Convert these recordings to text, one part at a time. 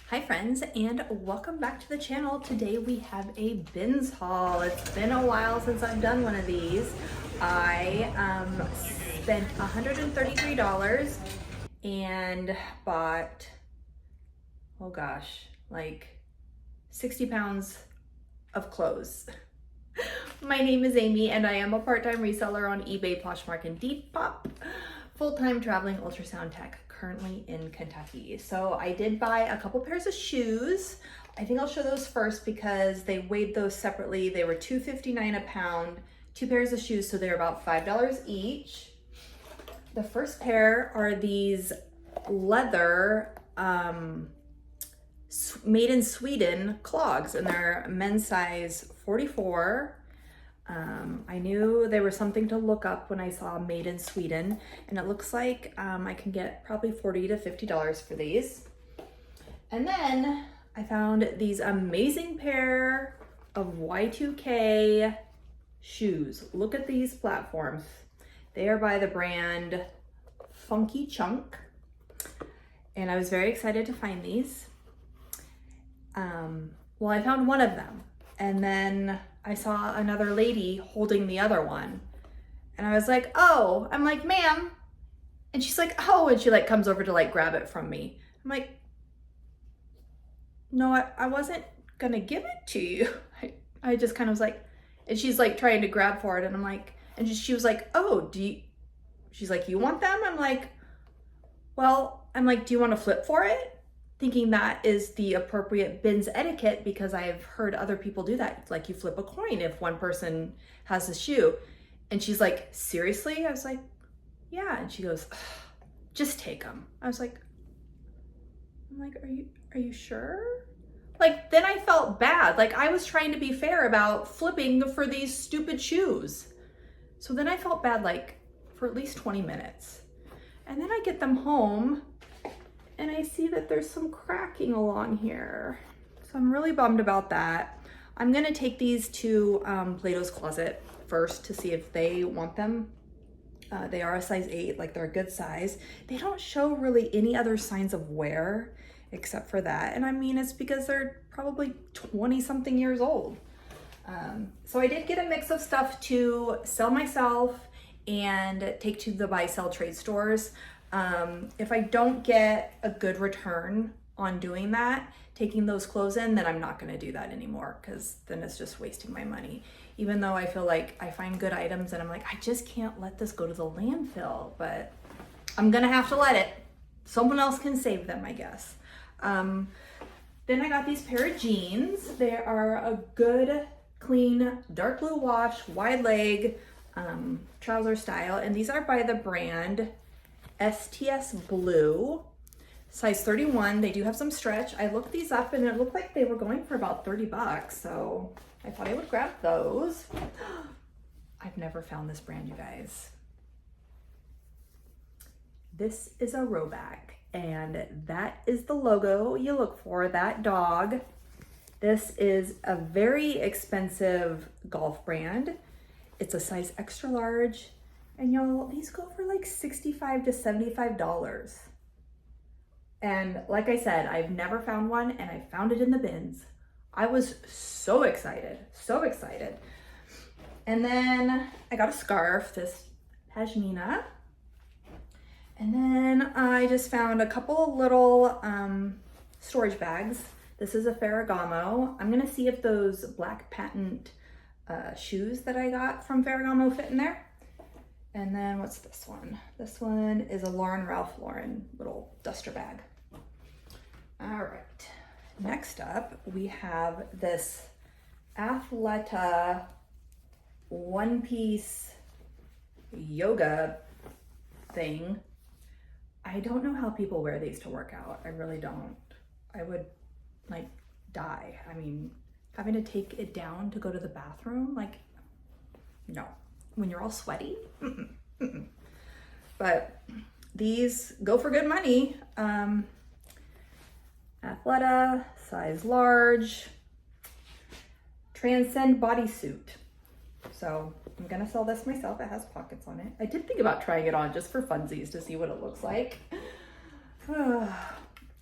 Hi friends, and welcome back to the channel. Today we have a bins haul. It's been a while since I've done one of these. I spent $133 and bought, oh gosh, like 60 pounds of clothes. My name is Amy and I am a part-time reseller on eBay, Poshmark, and Depop. Full-time traveling ultrasound tech, currently in Kentucky. So I did buy a couple pairs of shoes. I think I'll show those first because they weighed those separately. They were $2.59 a pound, 2 pairs of shoes, so they're about $5 each. The first pair are these leather made in Sweden clogs, and they're men's size 44. I knew they were something to look up when I saw made in Sweden, and it looks like I can get probably $40 to $50 for these. And then I found these amazing pair of Y2K shoes. Look at these platforms. They are by the brand Funky Chunk, and I was very excited to find these. Well, I found one of them, and then I saw another lady holding the other one, and I was like, oh, I'm like, ma'am. And she's like, oh, and she like comes over to like grab it from me. I'm like, no, I wasn't gonna give it to you. I just kind of was like, and she's like trying to grab for it, and I'm like, and she was like, oh, she's like, you want them? I'm like, well, I'm like, do you want to flip for it? Thinking that is the appropriate bins etiquette because I've heard other people do that. Like you flip a coin if one person has a shoe. And she's like, seriously? I was like, yeah. And she goes, just take them. I'm like, are you sure? Like, then I felt bad. Like I was trying to be fair about flipping for these stupid shoes. So then I felt bad like for at least 20 minutes. And then I get them home and I see that there's some cracking along here. So I'm really bummed about that. I'm gonna take these to Plato's Closet first to see if they want them. They are a size 8, like they're a good size. They don't show really any other signs of wear except for that. And I mean, it's because they're probably 20 something years old. So I did get a mix of stuff to sell myself and take to the buy sell trade stores. If I don't get a good return on doing that, taking those clothes in, then I'm not going to do that anymore because then it's just wasting my money. Even though I feel like I find good items and I'm like, I just can't let this go to the landfill, but I'm going to have to let it. Someone else can save them, I guess. Then I got these pair of jeans. They are a good, clean, dark blue wash, wide leg, trouser style. And these are by the brand STS Blue, size 31. They do have some stretch. I looked these up and it looked like they were going for about 30 bucks. So I thought I would grab those. I've never found this brand, you guys. This is a Roback, and that is the logo you look for, that dog. This is a very expensive golf brand. It's a size extra large. And y'all, these go for like $65 to $75. And like I said, I've never found one and I found it in the bins. I was so excited, so excited. And then I got a scarf, this pashmina. And then I just found a couple little storage bags. This is a Ferragamo. I'm gonna see if those black patent shoes that I got from Ferragamo fit in there. And then what's this one? This one is a Ralph Lauren little duster bag. All right, next up we have this Athleta one-piece yoga thing. I don't know how people wear these to work out. I really don't. I would like die. I mean, having to take it down to go to the bathroom, like, no. When you're all sweaty. But these go for good money. Athleta, size large, Transcend bodysuit. So I'm gonna sell this myself. It has pockets on it. I did think about trying it on just for funsies to see what it looks like.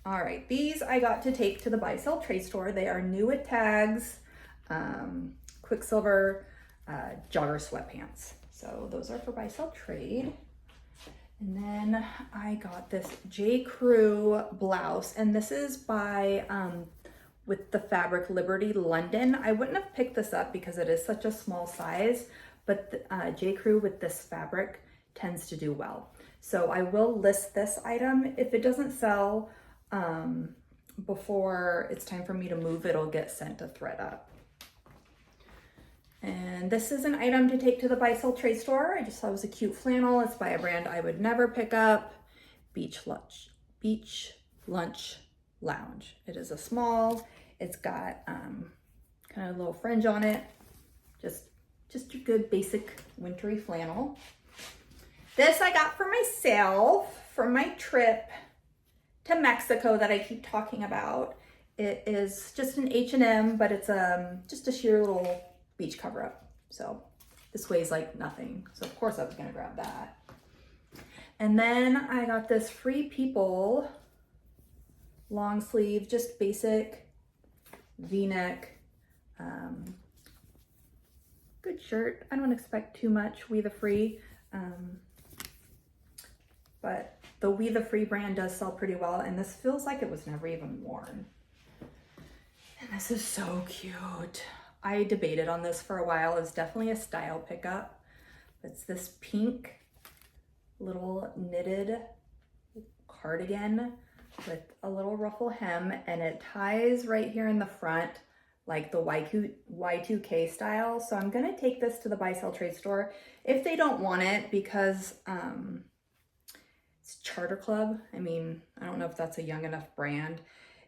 All right, these I got to take to the buy sell trade store. They are new with tags, Quicksilver jogger sweatpants. So those are for buy sell trade. And then I got this J. Crew blouse, and this is by with the fabric Liberty London. I wouldn't have picked this up because it is such a small size, but J. Crew with this fabric tends to do well. So I will list this item. If it doesn't sell before it's time for me to move, it'll get sent to ThredUp. And this is an item to take to the buy sell trade store. I just thought it was a cute flannel. It's by a brand I would never pick up. Beach Lunch Lounge. It is a small. It's got kind of a little fringe on it. Just a good basic wintry flannel. This I got for myself from my trip to Mexico that I keep talking about. It is just an H&M, but it's just a sheer little beach cover up. So this weighs like nothing. So of course I was gonna grab that. And then I got this Free People long sleeve, just basic V-neck, good shirt. I don't expect too much. We the Free, but the We the Free brand does sell pretty well, and this feels like it was never even worn. And this is so cute. I debated on this for a while. It's definitely a style pickup. It's this pink little knitted cardigan with a little ruffle hem, and it ties right here in the front like the Y2K style. So I'm gonna take this to the buy sell trade store if they don't want it, because it's Charter Club. I mean, I don't know if that's a young enough brand.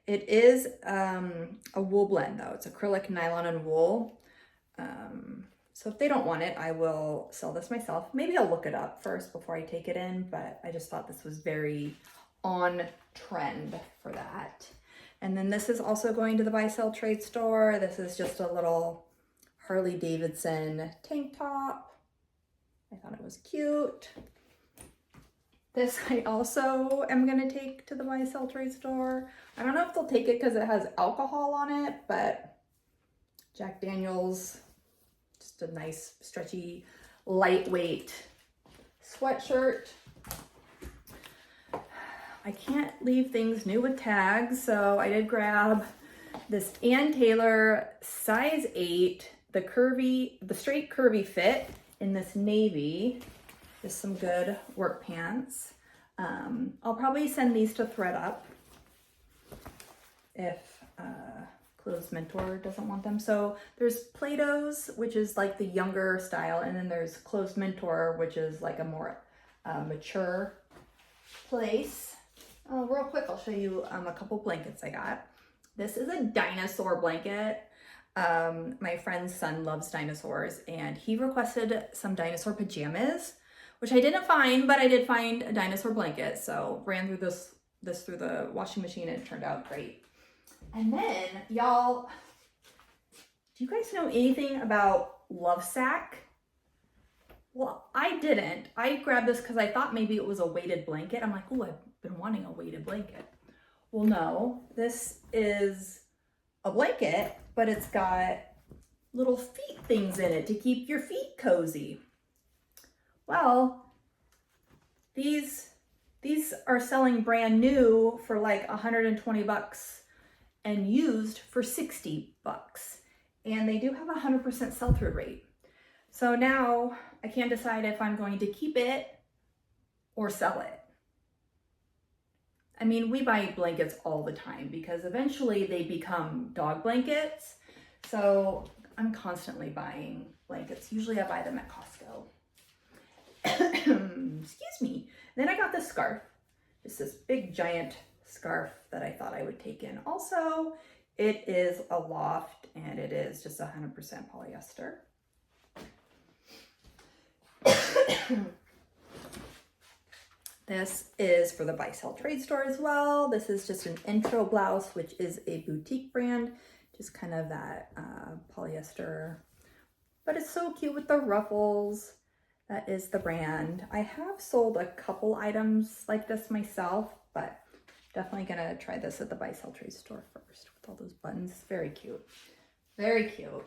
It is a wool blend though. It's acrylic, nylon, and wool. So if they don't want it, I will sell this myself. Maybe I'll look it up first before I take it in, but I just thought this was very on trend for that. And then this is also going to the buy sell trade store. This is just a little Harley Davidson tank top. I thought it was cute. This I also am gonna take to the buy sell trade store. I don't know if they'll take it because it has alcohol on it, but Jack Daniel's, just a nice stretchy, lightweight sweatshirt. I can't leave things new with tags, so I did grab this Ann Taylor size 8, the straight curvy fit in this navy. Just some good work pants. I'll probably send these to ThredUp if Clothes Mentor doesn't want them. So there's Plato's, which is like the younger style, and then there's Clothes Mentor, which is like a more mature place. Real quick, I'll show you a couple blankets I got. This is a dinosaur blanket. My friend's son loves dinosaurs, and he requested some dinosaur pajamas, which I didn't find, but I did find a dinosaur blanket. So ran through this through the washing machine, and it turned out great. And then, y'all, do you guys know anything about Lovesac? Well, I didn't. I grabbed this because I thought maybe it was a weighted blanket. I'm like, oh, I've been wanting a weighted blanket. Well, no, this is a blanket, but it's got little feet things in it to keep your feet cozy. Well, these are selling brand new for like 120 bucks and used for 60 bucks. And they do have a 100% sell-through rate. So now I can't decide if I'm going to keep it or sell it. I mean, we buy blankets all the time because eventually they become dog blankets. So I'm constantly buying blankets. Usually I buy them at Costco. Excuse me. Then I got this scarf, just this big giant scarf that I thought I would take in. Also, it is a loft and it is just 100% polyester. This is for the buy sell trade store as well. This is just an intro blouse, which is a boutique brand, just kind of that polyester, but it's so cute with the ruffles. That is the brand. I have sold a couple items like this myself, but Definitely gonna try this at the buy sell trade store first with all those buttons. Very cute. Very cute.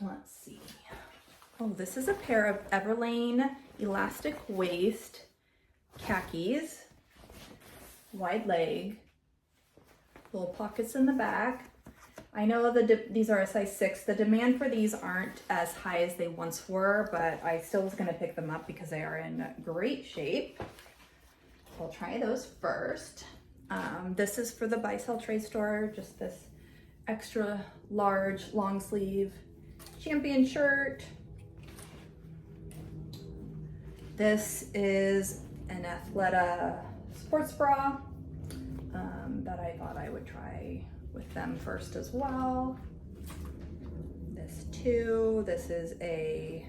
Let's see. Oh, this is a pair of Everlane elastic waist khakis. Wide leg. Little pockets in the back. I know these are a size 6. The demand for these aren't as high as they once were, but I still was gonna pick them up because they are in great shape. So I'll try those first. This is for the buy sell trade store, just this extra large long sleeve champion shirt. This is an Athleta sports bra that I thought I would try with them first as well. This too, this is a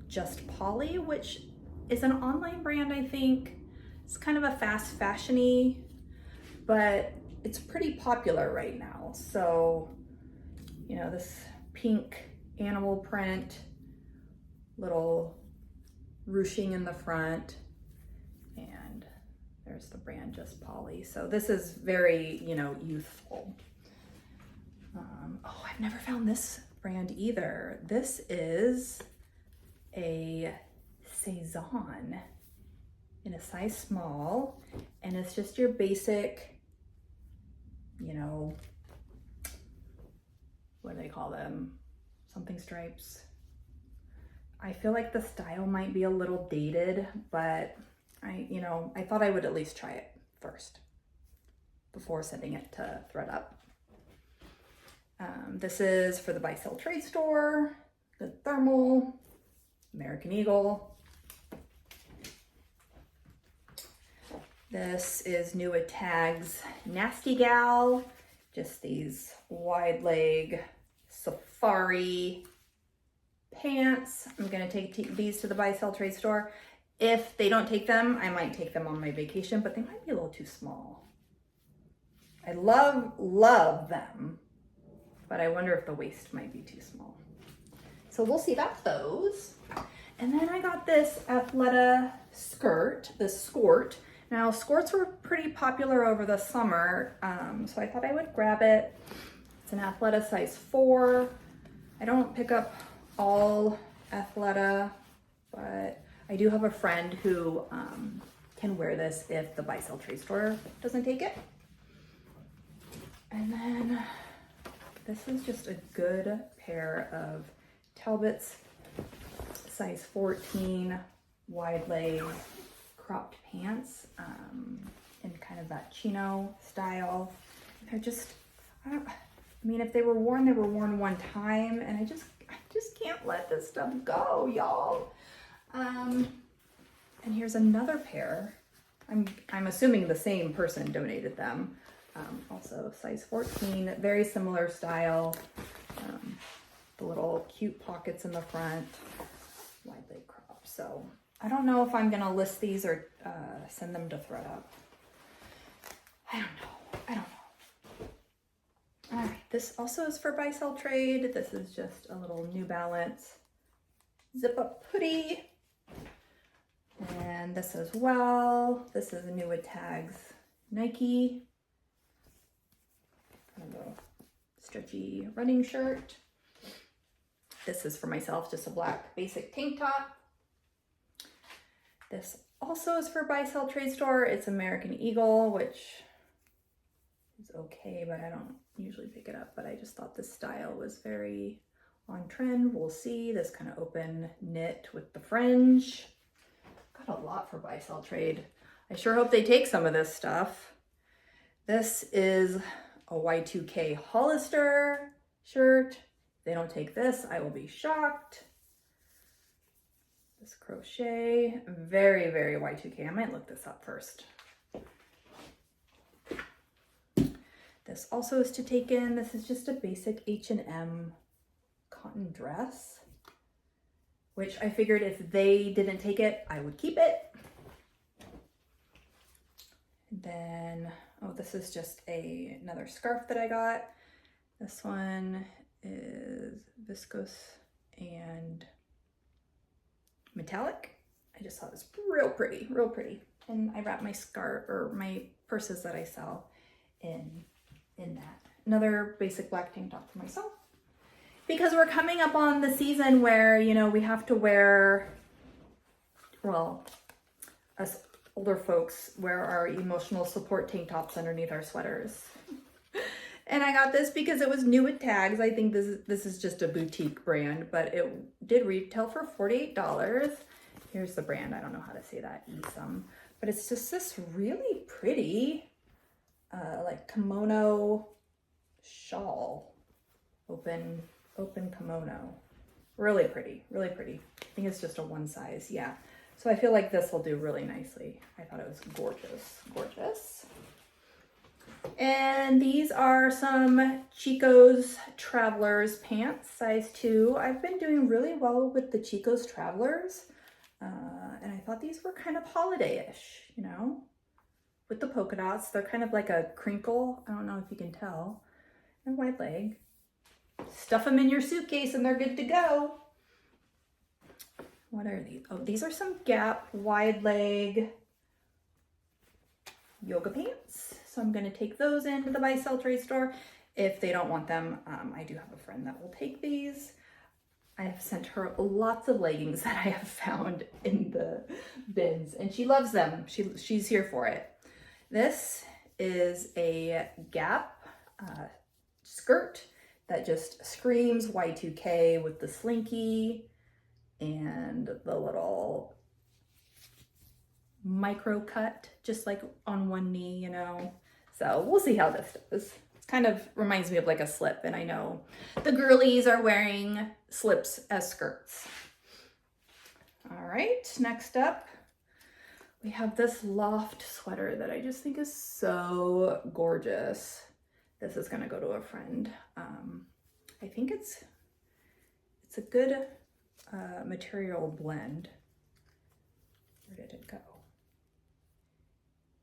Just Polly, which is an online brand, I think. It's kind of a fast fashion-y, but it's pretty popular right now. So, you know, this pink animal print, little ruching in the front, and there's the brand Just Polly. So this is very, you know, youthful. Oh, I've never found this brand either. This is a Saison in a size small, and it's just your basic, you know, what do they call them? Something stripes. I feel like the style might be a little dated, but I thought I would at least try it first before sending it to ThredUp. This is for the buy sell trade store, the thermal, American Eagle. This is new at Tags Nasty Gal, just these wide leg safari pants. I'm gonna take these to the buy sell trade store. If they don't take them, I might take them on my vacation, but they might be a little too small. I love them, but I wonder if the waist might be too small. So we'll see about those. And then I got this Athleta skirt, this skort. Now, skirts were pretty popular over the summer, so I thought I would grab it. It's an Athleta size 4. I don't pick up all Athleta, but I do have a friend who can wear this if the buy sell trade store doesn't take it. And then this is just a good pair of Talbot's size 14 wide leg cropped pants in kind of that chino style. They're just, I mean, if they were worn one time, and I just can't let this stuff go, y'all. And here's another pair. I'm assuming the same person donated them. Also size 14, very similar style. The little cute pockets in the front, wide leg crop. So I don't know if I'm gonna list these or send them to ThredUp. I don't know. All right, this also is for buy sell trade. This is just a little New Balance zip up hoodie. And this as well. This is a new with Tags Nike. Kind of a stretchy running shirt. This is for myself, just a black basic tank top. This also is for buy sell trade store. It's American Eagle, which is okay, but I don't usually pick it up. But I just thought this style was very on trend. We'll see. This kind of open knit with the fringe. Got a lot for buy sell trade. I sure hope they take some of this stuff. This is a Y2K Hollister shirt. If they don't take this, I will be shocked. This crochet, very, very Y2K. I might look this up first. This also is to take in. This is just a basic H&M cotton dress, which I figured if they didn't take it, I would keep it. And then, oh, this is just another scarf that I got. This one is viscose and metallic. I just thought it was real pretty, real pretty. and I wrap my scarf or my purses that I sell in that. Another basic black tank top for myself. Because we're coming up on the season where, you know, we have to wear, well, us older folks wear our emotional support tank tops underneath our sweaters. And I got this because it was new at Tags. I think this is just a boutique brand, but it did retail for $48. Here's the brand. I don't know how to say that. Esum. But it's just this really pretty, like kimono shawl. Open kimono. Really pretty, really pretty. I think it's just a one size. Yeah. So I feel like this will do really nicely. I thought it was gorgeous, gorgeous. And these are some Chico's Travelers pants, size 2. I've been doing really well with the Chico's Travelers. And I thought these were kind of holiday-ish, you know, with the polka dots. They're kind of like a crinkle. I don't know if you can tell. And wide leg. Stuff them in your suitcase and they're good to go. What are these? Oh, these are some Gap wide leg yoga pants. So I'm going to take those into the buy sell trade store. If they don't want them, I do have a friend that will take these. I have sent her lots of leggings that I have found in the bins and she loves them. She's here for it. This is a Gap skirt that just screams Y2K with the slinky and the little micro cut, just like on one knee, you know. So we'll see how this does. It kind of reminds me of like a slip, and I know the girlies are wearing slips as skirts. All right, next up, we have this loft sweater that I just think is so gorgeous. This is gonna go to a friend. I think it's a good material blend. Where did it go?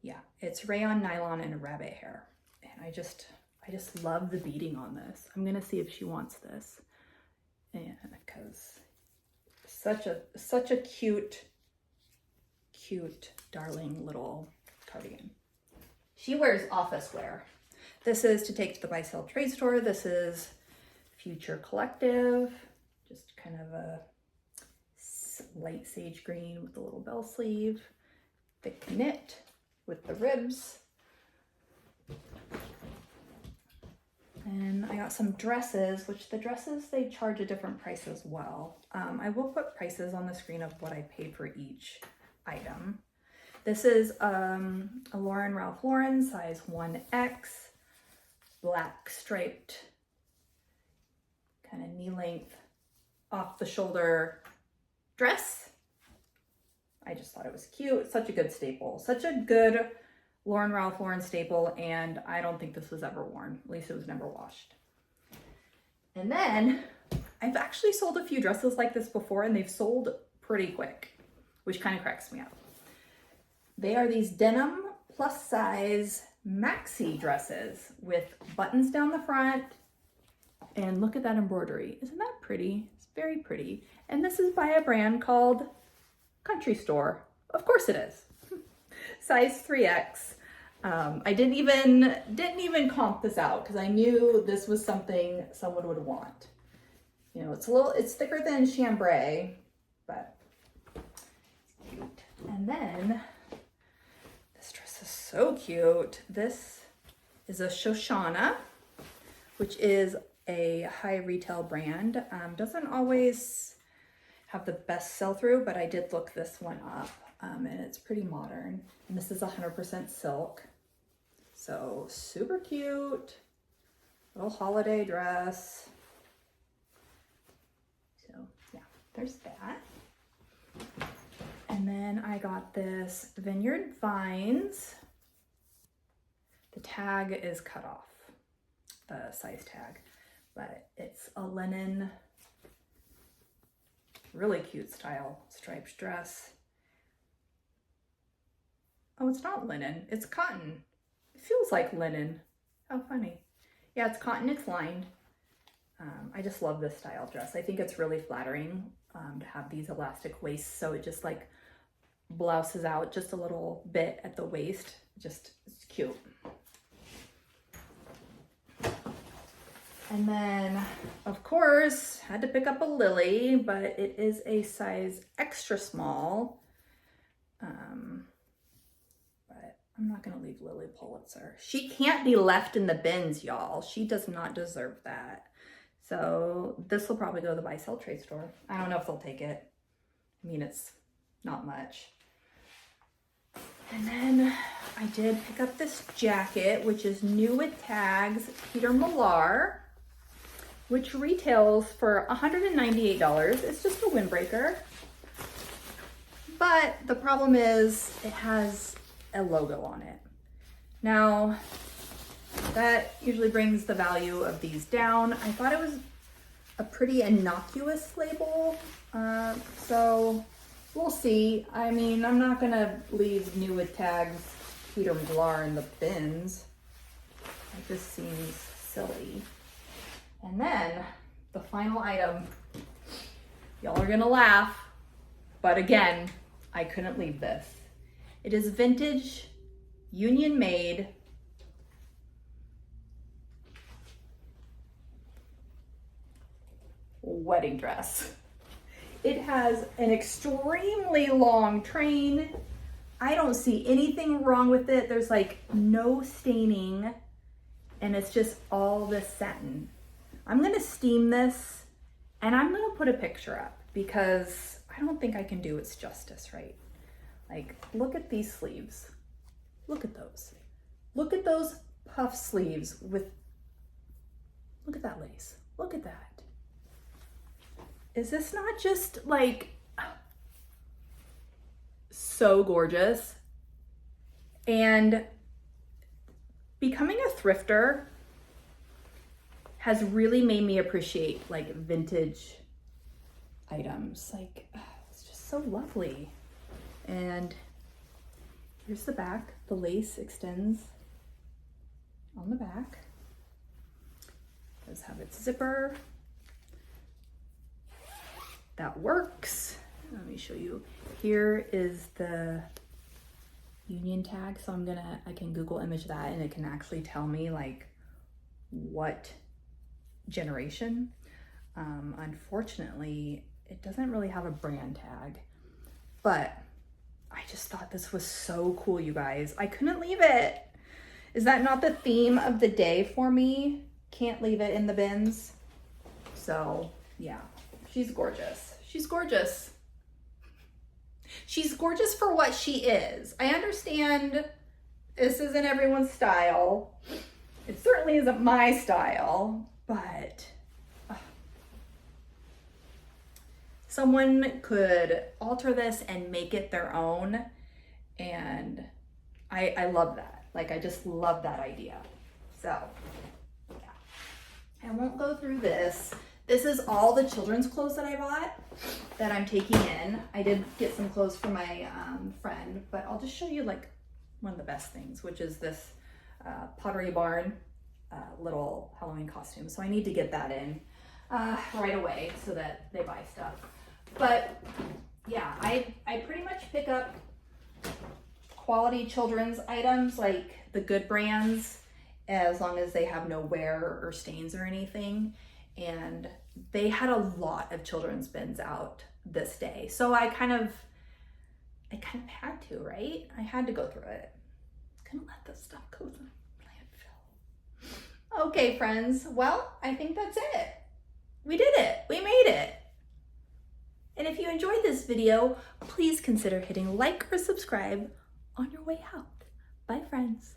Yeah, it's rayon, nylon, and rabbit hair. And I just love the beading on this. I'm gonna see if she wants this. And because such a cute, darling little cardigan. She wears office wear. This is to take to the buy sell trade store. This is Future Collective, just kind of a light sage green with a little bell sleeve, thick knit with the ribs. And I got some dresses, which the dresses, they charge a different price as well. I will put prices on the screen of what I paid for each item. This is a Ralph Lauren size 1X, black striped, kind of knee length, off the shoulder dress. I just thought it was cute. Such a good staple. Such a good Ralph Lauren staple, and I don't think this was ever worn. At least it was never washed. And then I've actually sold a few dresses like this before, and they've sold pretty quick, which kind of cracks me up. They are these denim plus size maxi dresses with buttons down the front. And look at that embroidery. Isn't that pretty? It's very pretty. And this is by a brand called Country Store. Of course it is. Size 3X. I didn't even comp this out because I knew this was something someone would want. You know, it's thicker than chambray, but it's cute. And then this dress is so cute. This is a Shoshana, which is a high retail brand. Doesn't always have the best sell-through, but I did look this one up, and it's pretty modern. And this is 100% silk. So super cute, little holiday dress. So yeah, there's that. And then I got this Vineyard Vines. The tag is cut off, the size tag, but it's a linen, really cute style striped dress. Oh, it's not linen, it's cotton. It feels like linen. How funny. Yeah, it's cotton, it's lined. I just love this style dress. I think it's really flattering to have these elastic waists, so it just like blouses out just a little bit at the waist. Just, it's cute. And then, of course, had to pick up a Lily, but it is a size extra small. But I'm not gonna leave Lily Pulitzer. She can't be left in the bins, y'all. She does not deserve that. So this will probably go to the buy sell trade store. I don't know if they'll take it. I mean, it's not much. And then I did pick up this jacket, which is new with tags, Peter Millar, which retails for $198. It's just a windbreaker. But the problem is it has a logo on it. Now, that usually brings the value of these down. I thought it was a pretty innocuous label, so we'll see. I mean, I'm not gonna leave new with tags Peter Millar in the bins. It just seems silly. And then the final item, y'all are gonna laugh, but again, I couldn't leave this. It is vintage, union made, wedding dress. It has an extremely long train. I don't see anything wrong with it. There's like no staining, and it's just all this satin. I'm gonna steam this and I'm gonna put a picture up because I don't think I can do its justice, right? Like, look at these sleeves. Look at those. Look at those puff sleeves with, look at that lace. Look at that. Is this not just like so gorgeous? And becoming a thrifter has really made me appreciate like vintage items. Like, it's just so lovely. And here's the back. The lace extends on the back. It does have its zipper. That works. Let me show you. Here is the union tag. So I can Google image that and it can actually tell me like what generation. Unfortunately, it doesn't really have a brand tag, but I just thought this was so cool, you guys. I couldn't leave it. Is that not the theme of the day for me? Can't leave it in the bins. So yeah, she's gorgeous. She's gorgeous. She's gorgeous for what she is. I understand this isn't everyone's style. It certainly isn't my style, but someone could alter this and make it their own. And I love that. Like, I just love that idea. So yeah, I won't go through this. This is all the children's clothes that I bought that I'm taking in. I did get some clothes for my friend, but I'll just show you like one of the best things, which is this Pottery Barn little Halloween costume. So I need to get that in right away so that they buy stuff. But yeah, I pretty much pick up quality children's items, like the good brands, as long as they have no wear or stains or anything. And they had a lot of children's bins out this day. So I kind of had to, right? I had to go through it. Couldn't let this stuff go to the landfill. Okay, friends. Well, I think that's it. We did it. We made it. And if you enjoyed this video, please consider hitting like or subscribe on your way out. Bye, friends.